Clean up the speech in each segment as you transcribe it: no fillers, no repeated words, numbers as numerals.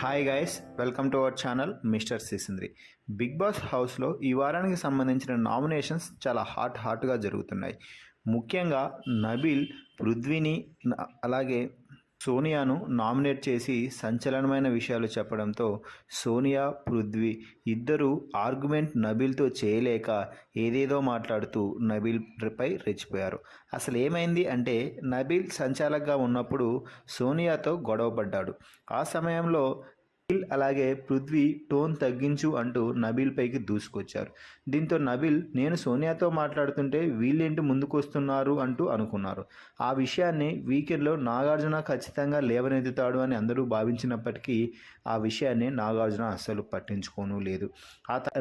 Hi guys, welcome to our channel mister Sisindri. Bigg Boss హౌస్లో ఈ వారానికి సంబంధించిన నామినేషన్స్ చాలా హాట్గా జరుగుతున్నాయి. ముఖ్యంగా నబీల్ పృథ్వీని అలాగే సోనియాను నామినేట్ చేసి సంచలనమైన విషయాలు చెప్పడంతో సోనియా, పృథ్వీ ఇద్దరు ఆర్గ్యుమెంట్ నబీల్తో చేయలేక ఏదేదో మాట్లాడుతూ నబీల్పై రెచ్చిపోయారు. అసలు ఏమైంది అంటే, నబీల్ సంచాలకుగా ఉన్నప్పుడు సోనియాతో గొడవపడ్డాడు. ఆ సమయంలో నబీల్ అలాగే పృథ్వీ టోన్ తగ్గించు అంటూ నబీల్ పైకి దూసుకొచ్చారు. దీంతో నబీల్, నేను సోనియాతో మాట్లాడుతుంటే వీళ్ళేంటి ముందుకు వస్తున్నారు అంటూ అనుకున్నారు. ఆ విషయాన్ని వీకెండ్లో నాగార్జున ఖచ్చితంగా లేవనెత్తుతాడు అని అందరూ భావించినప్పటికీ ఆ విషయాన్ని నాగార్జున అస్సలు పట్టించుకోను లేదు.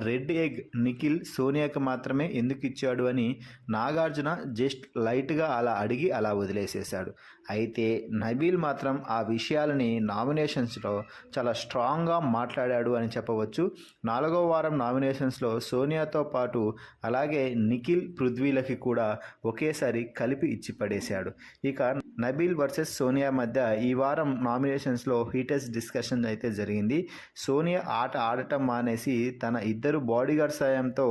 రెడ్ ఎగ్ నిఖిల్ సోనియాకి మాత్రమే ఎందుకు ఇచ్చాడు అని నాగార్జున జస్ట్ లైట్గా అలా అడిగి అలా వదిలేసేశాడు. అయితే నబీల్ మాత్రం ఆ విషయాలని నామినేషన్స్లో చాలా స్ట్రాంగ్గా మాట్లాడాడు అని చెప్పవచ్చు. 4వ వారం నామినేషన్స్లో సోనియాతో పాటు అలాగే నిఖిల్, పృథ్వీలకి కూడా ఒకేసారి కలిపి ఇచ్చి పడేశాడు. ఇక నబీల్ వర్సెస్ సోనియా మధ్య ఈ వారం నామినేషన్స్లో హీటెస్ట్ డిస్కషన్ అయితే జరిగింది. సోనియా ఆట ఆడటం మానేసి తన ఇద్దరు బాడీగార్డ్ సాయంతో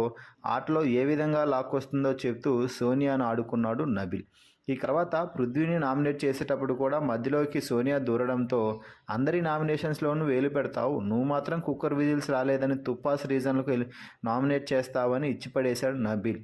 ఆటలో ఏ విధంగా లాక్కొస్తుందో చెప్తూ సోనియాను ఆడుకున్నాడు నబీల్. ఈ తర్వాత పృథ్వీని నామినేట్ చేసేటప్పుడు కూడా మధ్యలోకి సోనియా దూరడంతో అందరి నామినేషన్స్లోనూ వేలు పెడతావు, నువ్వు మాత్రం కుక్కర్ విజిల్స్ రాలేదని తుప్పాస్ రీజన్లకు నామినేట్ చేస్తావని ఇచ్చిపడేశాడు నబీల్.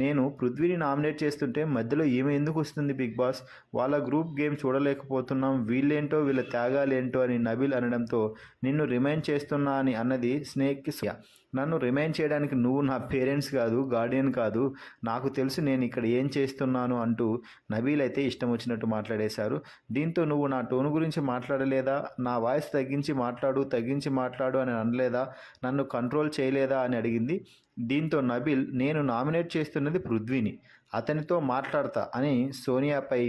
నేను పృథ్వీని నామినేట్ చేస్తుంటే మధ్యలో ఈమె ఎందుకు వస్తుంది బిగ్ బాస్, వాళ్ళ గ్రూప్ గేమ్ చూడలేకపోతున్నాం, వీళ్ళేంటో వీళ్ళ త్యాగాలేంటో అని నబీల్ అనడంతో నిన్ను రిమైండ్ చేస్తున్నా అని అన్నది స్నేక్కి సోనియా. నన్ను రిమైండ్ చేయడానికి నువ్వు నా పేరెంట్స్ కాదు, గార్డియన్ కాదు, నాకు తెలుసు నేను ఇక్కడ ఏం చేస్తున్నాను అంటూ నబీల్ అయితే ఇష్టం వచ్చినట్టు మాట్లాడేశారు. దీంతో నువ్వు నా టోన్ గురించి మాట్లాడలేదా, నా వాయిస్ తగ్గించి మాట్లాడు అని అనలేదా, నన్ను కంట్రోల్ చేయలేదా అని అడిగింది. దీంతో నబీల్, నేను నామినేట్ చేస్తున్నది పృథ్వీని, అతనితో మాట్లాడతా అని సోనియాపై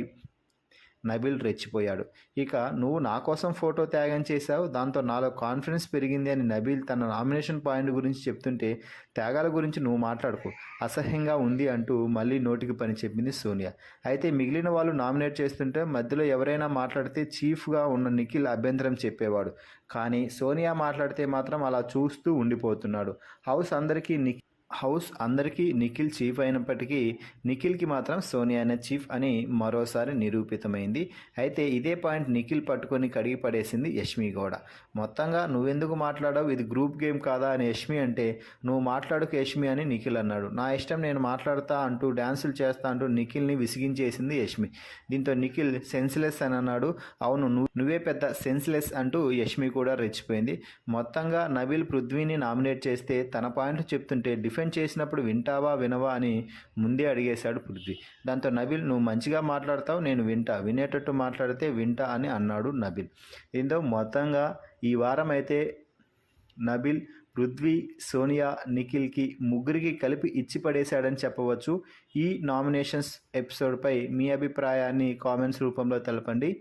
నబీల్ రెచ్చిపోయాడు. ఇక నువ్వు నా కోసం ఫోటో త్యాగం చేశావు, దాంతో నాలో కాన్ఫిడెన్స్ పెరిగింది అని నబీల్ తన నామినేషన్ పాయింట్ గురించి చెప్తుంటే, త్యాగాల గురించి నువ్వు మాట్లాడుకో, అసహ్యంగా ఉంది అంటూ మళ్ళీ నోటికి పని చెప్పింది సోనియా. అయితే మిగిలిన వాళ్ళు నామినేట్ చేస్తుంటే మధ్యలో ఎవరైనా మాట్లాడితే చీఫ్గా ఉన్న నిఖిల్ అభ్యంతరం చెప్పేవాడు. కానీ సోనియా మాట్లాడితే మాత్రం అలా చూస్తూ ఉండిపోతున్నాడు. హౌస్ అందరికీ నిఖిల్ చీఫ్ అయినప్పటికీ నిఖిల్కి మాత్రం సోనియానే చీఫ్ అని మరోసారి నిరూపితమైంది. అయితే ఇదే పాయింట్ నిఖిల్ పట్టుకొని కడిగి పడేసింది యష్మి గౌడ. మొత్తంగా నువ్వెందుకు మాట్లాడావు, ఇది గ్రూప్ గేమ్ కాదా అని యష్మి అంటే, నువ్వు మాట్లాడుకు యష్మి అని నిఖిల్ అన్నాడు. నా ఇష్టం, నేను మాట్లాడతా అంటూ డ్యాన్సులు చేస్తా అంటూ నిఖిల్ని విసిగించేసింది యష్మి. దీంతో నిఖిల్ సెన్స్లెస్ అని అన్నాడు. అవును, నువ్వే పెద్ద సెన్స్లెస్ అంటూ యష్మి కూడా రెచ్చిపోయింది. మొత్తంగా నబీల్ పృథ్వీని నామినేట్ చేస్తే తన పాయింట్ చెప్తుంటే డిఫెండ్ చేసినప్పుడు వింటావా వినవా అని ముందే అడిగేశాడు పృథ్వీ. దాంతో నబీల్, నువ్వు మంచిగా మాట్లాడతావు, నేను వినేటట్టు మాట్లాడితే వింటా అని అన్నాడు నబీల్. దీంతో మొత్తంగా ఈ వారం అయితే నబీల్ పృథ్వీ, సోనియా, నిఖిల్కి ముగ్గురికి కలిపి ఇచ్చి పడేశాడని చెప్పవచ్చు. ఈ నామినేషన్స్ ఎపిసోడ్పై మీ అభిప్రాయాన్ని కామెంట్స్ రూపంలో తెలపండి.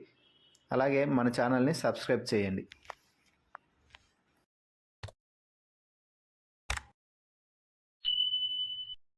అలాగే మన ఛానల్ని సబ్స్క్రైబ్ చేయండి.